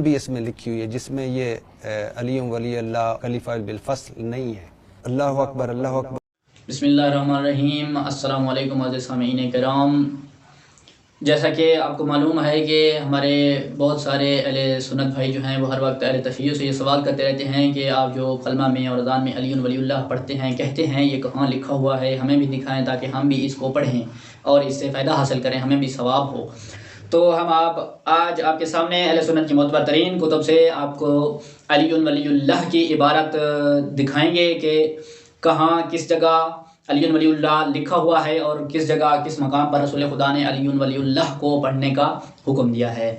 بھی اس میں لکھی ہوئی ہے جس میں یہ علی ولی اللہ خلیفہ بالفصل نہیں ہے۔ اللہ اکبر، اللہ اکبر۔ بسم اللہ الرحمن الرحیم۔ السلام علیکم عزیز سامعین کرام، جیسا کہ آپ کو معلوم ہے کہ ہمارے بہت سارے اہل سنت بھائی جو ہیں وہ ہر وقت اہل تشیع سے یہ سوال کرتے رہتے ہیں کہ آپ جو کلمہ میں اور اذان میں علی ولی اللہ پڑھتے ہیں، کہتے ہیں، یہ کہاں لکھا ہوا ہے؟ ہمیں بھی دکھائیں تاکہ ہم بھی اس کو پڑھیں اور اس سے فائدہ حاصل کریں، ہمیں بھی ثواب ہو۔ تو ہم آج آپ کے سامنے اہل سنت کی معتبر ترین کتب سے آپ کو علی ولی اللہ کی عبارت دکھائیں گے کہ کہاں کس جگہ علی ولی اللہ لکھا ہوا ہے اور کس جگہ کس مقام پر رسول خدا نے علی ولی اللہ کو پڑھنے کا حکم دیا ہے۔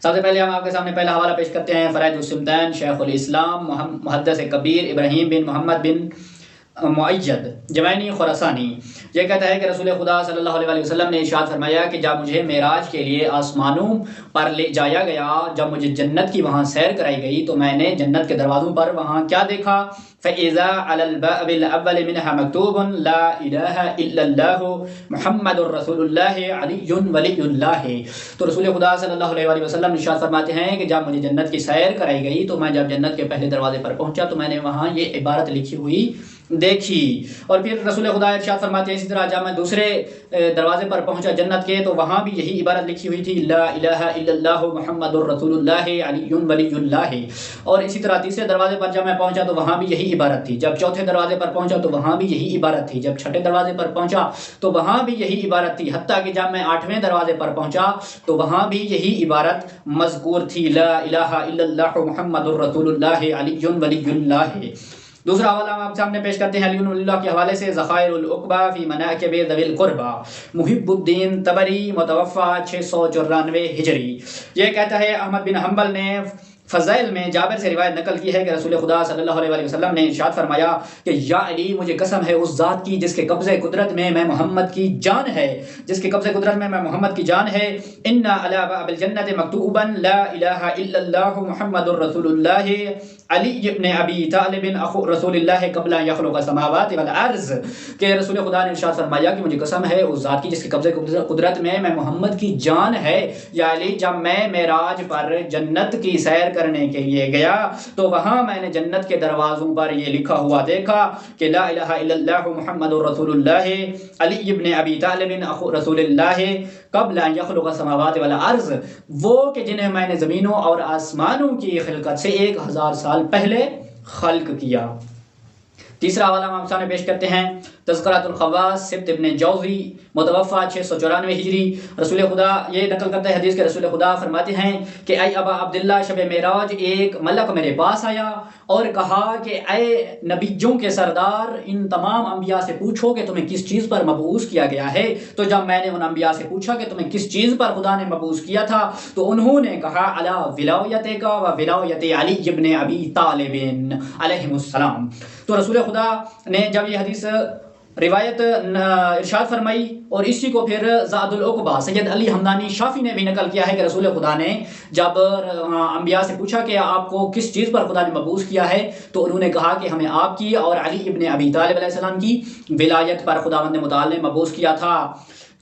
سب سے پہلے ہم آپ کے سامنے پہلا حوالہ پیش کرتے ہیں فرائض السمتین شیخ الاسلام محدث کبیر ابراہیم بن محمد بن معید جوینی خراسانی۔ یہ کہتا ہے کہ رسول خدا صلی اللہ علیہ وسلم نے ارشاد فرمایا کہ جب مجھے معراج کے لیے آسمانوں پر لے جایا گیا، جب مجھے جنت کی وہاں سیر کرائی گئی تو میں نے جنت کے دروازوں پر وہاں کیا دیکھا؟ فَإِذَا عَلَى الْبَابِ الْأَوَّلِ مِنْهَا مَكْتُوبٌ لَا إِلَٰهَ إِلَّا اللَّهُ مُحَمَّدٌ رَسُولُ اللَّهِ عَلِيٌّ وَلِيُّ اللَّهِ۔ تو رسول خدا صلی اللہ علیہ وسلم ارشاد فرماتے ہیں کہ جب مجھے جنت کی سیر کرائی گئی تو میں جب جنت کے پہلے دروازے پر پہنچا تو میں نے وہاں یہ عبارت لکھی ہوئی دیکھی۔ اور پھر رسول خدا ارشاد فرماتے ہیں اسی طرح جب میں دوسرے دروازے پر پہنچا جنت کے تو وہاں بھی یہی عبارت لکھی ہوئی تھی، لا الہ الا اللہ محمد رسول اللہ علی ولی اللہ۔ اور اسی طرح تیسرے دروازے پر جب میں پہنچا تو وہاں بھی یہی عبارت تھی، جب چوتھے دروازے پر پہنچا تو وہاں بھی یہی عبارت تھی، جب چھٹے دروازے پر پہنچا تو وہاں بھی یہی عبارت تھی، حتیٰ کہ جب میں آٹھویں دروازے پر پہنچا تو وہاں بھی یہی عبارت مذکور تھی، لا الہ الا اللہ محمد رسول اللہ علی ولی اللہ۔ دوسرا حوالہ ہم آپ سامنے پیش کرتے ہیں علی ولی اللہ کے حوالے سے ذخائر العقبہ فی مناقب ذوی القربہ، محب الدین طبری، متوفی 694 ہجری۔ یہ کہتا ہے احمد بن حنبل نے فضائل میں جابر سے روایت نقل کی ہے کہ رسول خدا صلی اللہ علیہ وسلم نے ارشاد فرمایا کہ یا علی مجھے قسم ہے اس ذات کی جس کے قبضے قدرت میں محمد کی جان ہے، جس کے قبضے قدرت میں محمد کی جان ہے، ان علی باب الجنت مکتوبا لا الہ الا اللہ محمد رسول اللہ علی ابن ابی طالب اخو رسول اللہ قبل ان یخلق السماوات والارض، کہ رسول خدا نے ارشاد فرمایا کہ مجھے قسم ہے اس ذات کی جس کے قبضے قدرت میں محمد کی جان ہے، یا علی جب میں معراج پر جنت کی سیر کرنے کے لیے گیا تو وہاں میں نے جنت کے دروازوں پر یہ لکھا ہوا دیکھا کہ لا الہ الا اللہ محمد رسول اللہ علی ابن ابی طالب اخو رسول اللہ قبل ان یخلق السماوات والارض، وہ کہ جنہیں میں نے زمینوں اور آسمانوں کی خلقت سے 1000 سال پہلے خلق کیا۔ تیسرا حوالہ ہم سامنے پیش کرتے ہیں تذکرۃ الخواص سبت ابن جوزی، متوفی 694 ہجری۔ رسول خدا یہ نقل کرتا ہے حدیث کے رسول خدا فرماتے ہیں کہ اے ابا عبداللہ شب معراج ایک ملک میرے پاس آیا اور کہا کہ اے نبیوں کے سردار، ان تمام انبیاء سے پوچھو کہ تمہیں کس چیز پر مبعوث کیا گیا ہے۔ تو جب میں نے ان انبیاء سے پوچھا کہ تمہیں کس چیز پر خدا نے مبعوث کیا تھا تو انہوں نے کہا علی ولایتک و ولایت علی ابن ابی طالب علیہ السلام۔ تو رسول خدا نے جب یہ حدیث روایت ارشاد فرمائی اور اسی کو پھر زاد العقبہ سید علی حمدانی شافی نے بھی نقل کیا ہے کہ رسول خدا نے جب انبیاء سے پوچھا کہ آپ کو کس چیز پر خدا نے مبعوث کیا ہے تو انہوں نے کہا کہ ہمیں آپ کی اور علی ابن ابی طالب علیہ السلام کی ولایت پر خداوند متعال نے مبعوث کیا تھا۔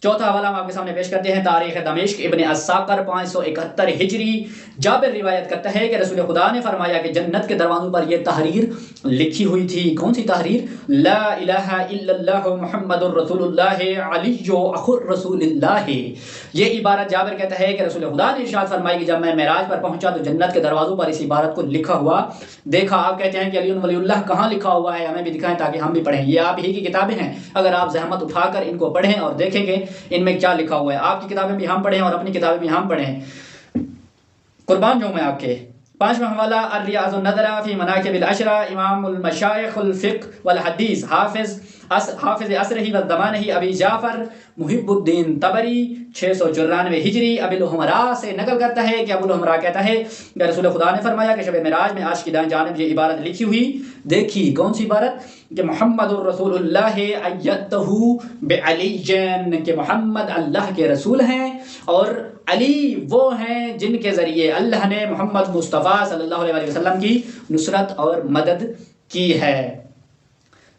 چوتھا حوالہ ہم آپ کے سامنے پیش کرتے ہیں تاریخ دمشق ابن الساکر 571 ہجری۔ جابر روایت کرتا ہے کہ رسول خدا نے فرمایا کہ جنت کے دروازوں پر یہ تحریر لکھی ہوئی تھی۔ کون سی تحریر؟ لا الہ الا اللہ محمد رسول اللہ علی اخو رسول اللہ۔ یہ عبارت جابر کہتا ہے کہ رسول خدا نے ارشاد فرمائی کہ جب میں معراج پر پہنچا تو جنت کے دروازوں پر اس عبارت کو لکھا ہوا دیکھا۔ آپ کہتے ہیں کہ علی ولی اللہ کہاں لکھا ہوا ہے؟ ہمیں بھی دکھائیں تاکہ ہم بھی پڑھیں۔ یہ آپ ہی کی کتابیں ہیں، اگر آپ زحمت اٹھا کر ان کو پڑھیں اور دیکھیں گے ان میں کیا لکھا ہوا ہے۔ آپ کی کتابیں بھی ہم پڑھیں اور اپنی کتابیں بھی ہم پڑھیں، قربان جاؤں میں آپ کے۔ پانچواں حوالہ الریاض النظرہ فی مناقب العشرہ، امام المشائخ الفقہ والحدیث حافظ اسرہی والزمانہی ابی جعفر محب الدین طبری 694 ہجری ابی الحمراء سے نقل کرتا ہے کہ ابو الحمراء کہتا ہے کہ رسول خدا نے فرمایا کہ شب معراج میں عرش کی دائیں جانب یہ عبارت لکھی ہوئی دیکھی۔ کون سی عبارت؟ کہ محمد الرسول اللہ ایدہ بعلی، کہ محمد اللہ کے رسول ہیں اور علی وہ ہیں جن کے ذریعے اللہ نے محمد مصطفیٰ صلی اللہ علیہ وسلم کی نصرت اور مدد کی ہے۔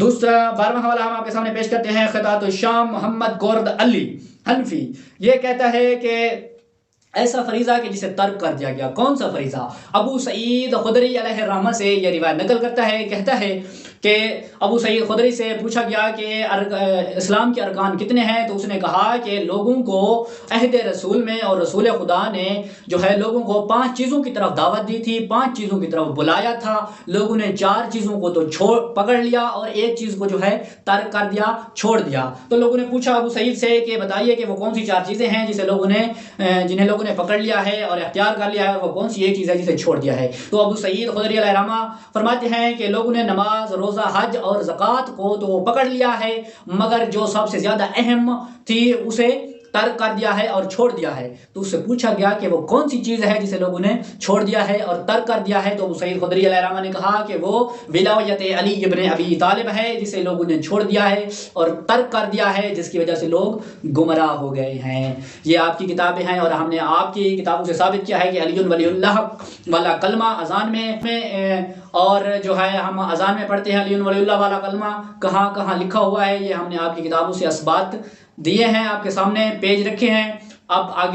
دوسرا 12واں حوالہ ہم آپ کے سامنے پیش کرتے ہیں خطاط الشام محمد گورد علی حنفی، یہ کہتا ہے کہ ایسا فریضہ کہ جسے ترک کر دیا گیا۔ کون سا فریضہ؟ ابو سعید خدری علیہ الرحمہ سے یہ روایت نقل کرتا ہے، کہتا ہے کہ ابو سعید خدری سے پوچھا گیا کہ اسلام کے ارکان کتنے ہیں، تو اس نے کہا کہ لوگوں کو عہد رسول میں اور رسول خدا نے جو ہے لوگوں کو 5 چیزوں کی طرف دعوت دی تھی، 5 چیزوں کی طرف بلایا تھا، لوگوں نے 4 چیزوں کو تو پکڑ لیا اور ایک چیز کو جو ہے ترک کر دیا، چھوڑ دیا۔ تو لوگوں نے پوچھا ابو سعید سے کہ بتائیے کہ وہ کون سی 4 چیزیں ہیں جنہیں لوگوں نے پکڑ لیا ہے اور اختیار کر لیا ہے، اور وہ کون سی ایک چیز ہے جسے چھوڑ دیا ہے۔ تو ابو سعید خدری علیہ الرحمہ فرماتے ہیں کہ لوگوں نے نماز، روزہ، حج اور زکوٰۃ کو تو پکڑ لیا ہے، مگر جو سب سے زیادہ اہم تھی اسے ترک کر دیا ہے اور چھوڑ دیا ہے۔ تو اس سے پوچھا گیا کہ وہ کون سی چیز ہے جسے لوگوں نے چھوڑ دیا ہے اور ترک کر دیا ہے، تو ابو سعید خدری علیہ الرحمہ نے کہا کہ وہ ولایت علی ابن ابی طالب ہے، جسے لوگوں نے چھوڑ دیا ہے اور ترک کر دیا ہے، جس کی وجہ سے لوگ گمراہ ہو گئے ہیں۔ یہ آپ کی کتابیں ہیں اور ہم نے آپ کی کتابوں سے ثابت کیا ہے کہ علی ولی اللہ والا کلمہ اذان میں اور جو ہے ہم اذان میں پڑھتے ہیں علی ولی اللہ والا کلمہ کہاں کہاں لکھا ہوا ہے، یہ ہم نے آپ کی کتابوں سے اثبات دیے ہیں، آپ کے سامنے پیج رکھے ہیں۔ اب آگے